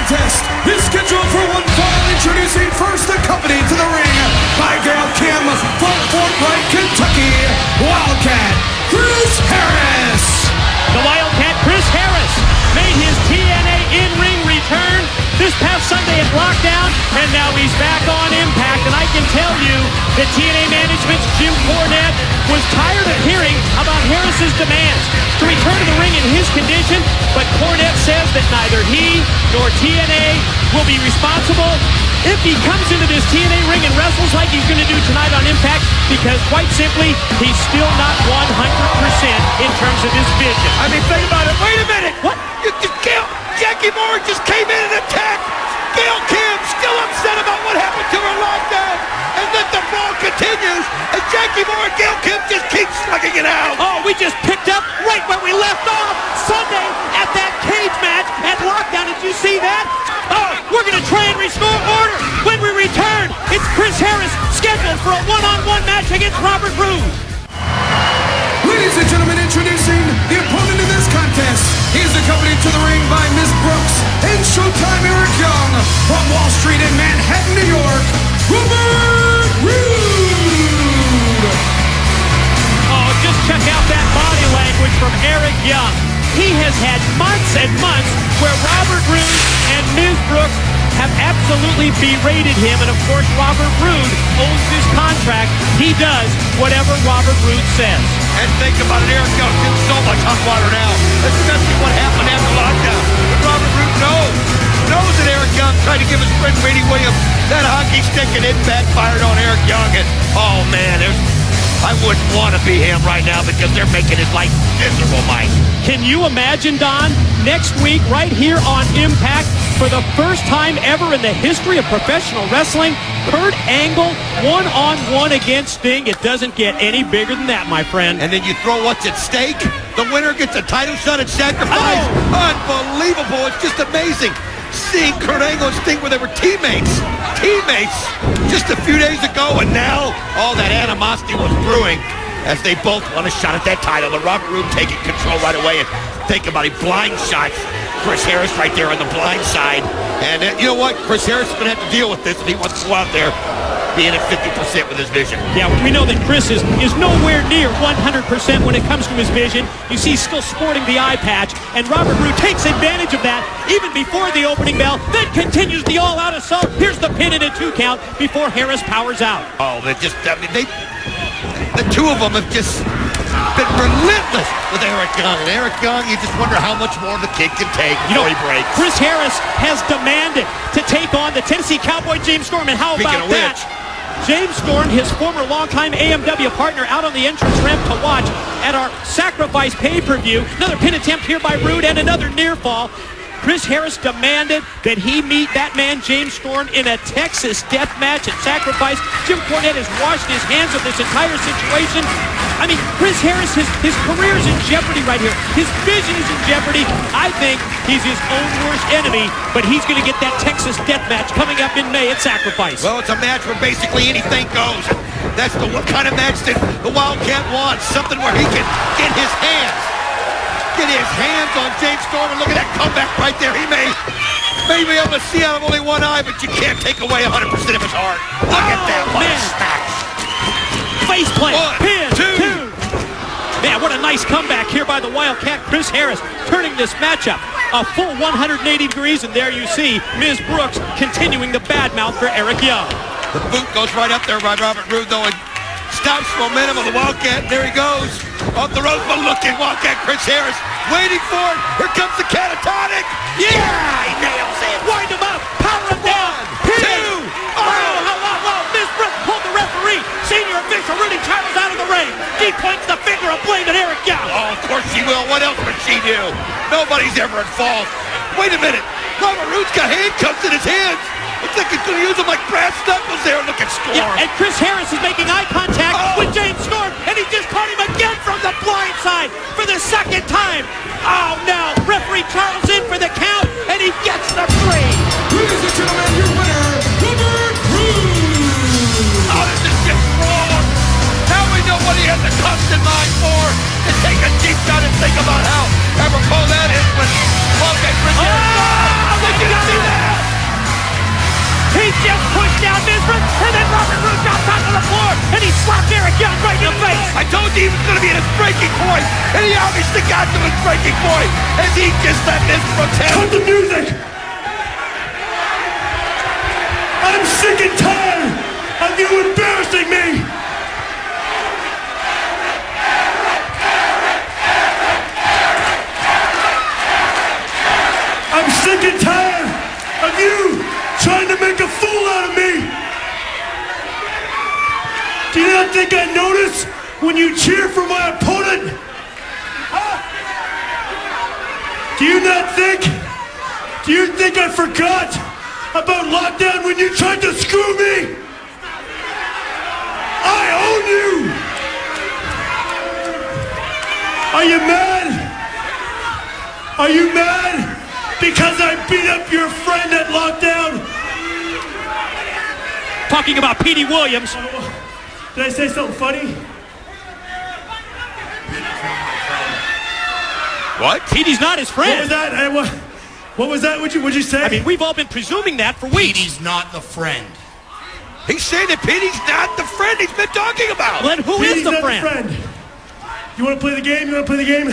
contest is scheduled for one fall. Introducing first, accompanied to the ring by Gail Kim from Fort Wright, Kentucky, Wildcat Chris Harris. The Wildcat Chris Harris made his TNA in-ring return this past Sunday at Lockdown, and now he's back on Impact. And I can tell you that TNA management's Jim Cornette was tired of hearing about Harris's demands to return to the ring in his condition, but Cornette says that neither he nor TNA will be responsible if he comes into this TNA ring and wrestles like he's going to do tonight on Impact, because quite simply, he's still not 100% in terms of his vision. I mean, think about it. Wait a minute. What? Jackie Moore just came in and attacked. Gail Kim still upset about what happened to her lockdown. And then the ball continues, and Jackie Moore and Gail Kim just keep slugging it out. Oh, we just picked up right where we left off Sunday at that cage match at Lockdown. Did you see that? Oh, we're going to try and restore order when we return. It's Chris Harris scheduled for a one-on-one match against Robert Roode. Ladies and gentlemen, introducing the opponent in this contest. He is accompanied to the ring by Ms. Brooks and Showtime Eric Young from Wall Street in Manhattan, New York, Robert Roode. Oh, just check out that body language from Eric Young. He has had months and months where Robert Roode and Ms. Brooks have absolutely berated him, and of course Robert Roode owns his contract. He does whatever Robert Roode says. And think about it, Eric Young's in so much hot water now, especially what happened after lockdown. But Robert Roode knows that Eric Young tried to give his friend Brady Williams that hockey stick, and it backfired on Eric Young. And oh man, I wouldn't want to be him right now because they're making his life miserable, Mike. Can you imagine, Don, next week right here on Impact, for the first time ever in the history of professional wrestling, Kurt Angle one-on-one against Sting? It doesn't get any bigger than that, my friend. And then you throw what's at stake. The winner gets a title shot at Sacrifice. Oh! Unbelievable. It's just amazing seeing Kurt Angle and Sting where they were teammates just a few days ago, and now all that animosity was brewing as they both want a shot at that title. And Robert Roode taking control right away, and think about it, blind shots Chris Harris right there on the blind side. And you know what? Chris Harris is going to have to deal with this if he wants to go out there being at 50% with his vision. Yeah, we know that Chris is nowhere near 100% when it comes to his vision. You see he's still sporting the eye patch, and Robert Roode takes advantage of that even before the opening bell, then continues the all-out assault. Here's the pin in a 2 count before Harris powers out. Oh, the two of them have just been relentless with Eric Young. And Eric Young, you just wonder how much more the kid can take before he breaks. Chris Harris has demanded to take on the Tennessee Cowboy James Storm, and how Speaking about of that? which, James Storm, his former longtime AMW partner, out on the entrance ramp to watch at our Sacrifice pay-per-view. Another pin attempt here by Roode and another near fall. Chris Harris demanded that he meet that man, James Storm, in a Texas death match at Sacrifice. Jim Cornette has washed his hands of this entire situation. I mean, Chris Harris, his career is in jeopardy right here. His vision is in jeopardy. I think he's his own worst enemy, but he's going to get that Texas death match coming up in May at Sacrifice. Well, it's a match where basically anything goes. That's what kind of match that the Wildcat wants. Something where he can get his hands on James Storm, and look at that comeback right there. He may be able to see out of only one eye, but you can't take away 100% of his heart. Look at that, what a smash. Face plant, pin, 2. Man, what a nice comeback here by the Wildcat Chris Harris, turning this matchup a full 180 degrees, and there you see Ms. Brooks continuing the badmouth for Eric Young. The boot goes right up there by Robert Roode, though, and stops momentum of the Wildcat. There he goes. Off the ropes, but looking Wildcat Chris Harris waiting for it. Here comes the catatonic. Yeah, he nails it. Wind him up, power him down. 1, 2. Oh, Miss Brooks pulled the referee. Senior official Rudy Charles out of the ring. He points the finger of blame at Eric Young. Oh, of course she will. What else would she do? Nobody's ever at fault. Wait a minute. Robert Roode's got handcuffs in his hands. Looks like he's going to use them like brass knuckles there. Look at Storm. Yeah, and Chris Harris is making eye contact with James Storm, and he just caught him again from the blind side for the second time. Oh, no. Referee Charles in for the count, and he gets the 3. Ladies and gentlemen, your winner, Robert Roode. Oh, this is just wrong. Now we know what he had the cuffs in mind for. To take a deep shot and think about how apropos that is when Wildcat Chris Harris. Oh, did you see that? I told you he was going to be at his breaking point, and he obviously got to his breaking point as he just let Miss Brooks have. Cut the music! I'm sick and tired of you embarrassing me! I'm sick and tired of you trying to make a fool out of me! Do you not think I notice when you cheer for my opponent? Huh? Do you think I forgot about lockdown when you tried to screw me? I own you! Are you mad? Are you mad because I beat up your friend at lockdown? Talking about Petey Williams. Did I say something funny? What? Petey's not his friend. What was that? What was that? What'd you say? I mean, we've all been presuming that for weeks. Petey's not the friend. He's saying that Petey's not the friend he's been talking about. Well, then who is Petey's the not friend? You want to play the game? You want to play the game?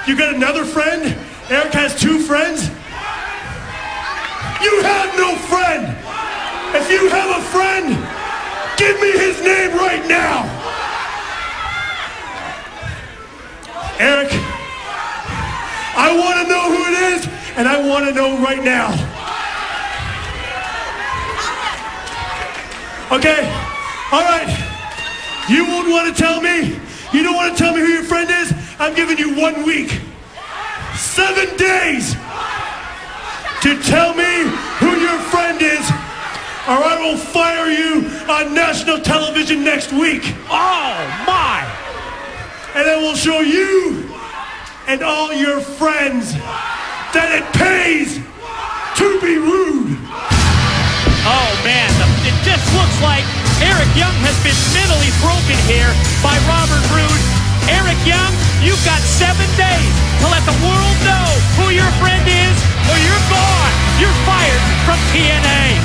You got another friend? Eric has two friends? You have no friend! If you have a friend, give me his name right now! Eric, I want to know who it is, and I want to know right now. Okay, all right. You won't want to tell me. You don't want to tell me who your friend is? I'm giving you 1 week. 7 days to tell me who your friend is, or I will fire you on national television next week. Oh, my! And I will show you and all your friends that it pays to be rude. Oh, man, it just looks like Eric Young has been mentally broken here by Robert Roode. Eric Young, you've got 7 days to let the world know who your friend is, or you're gone. You're fired from TNA.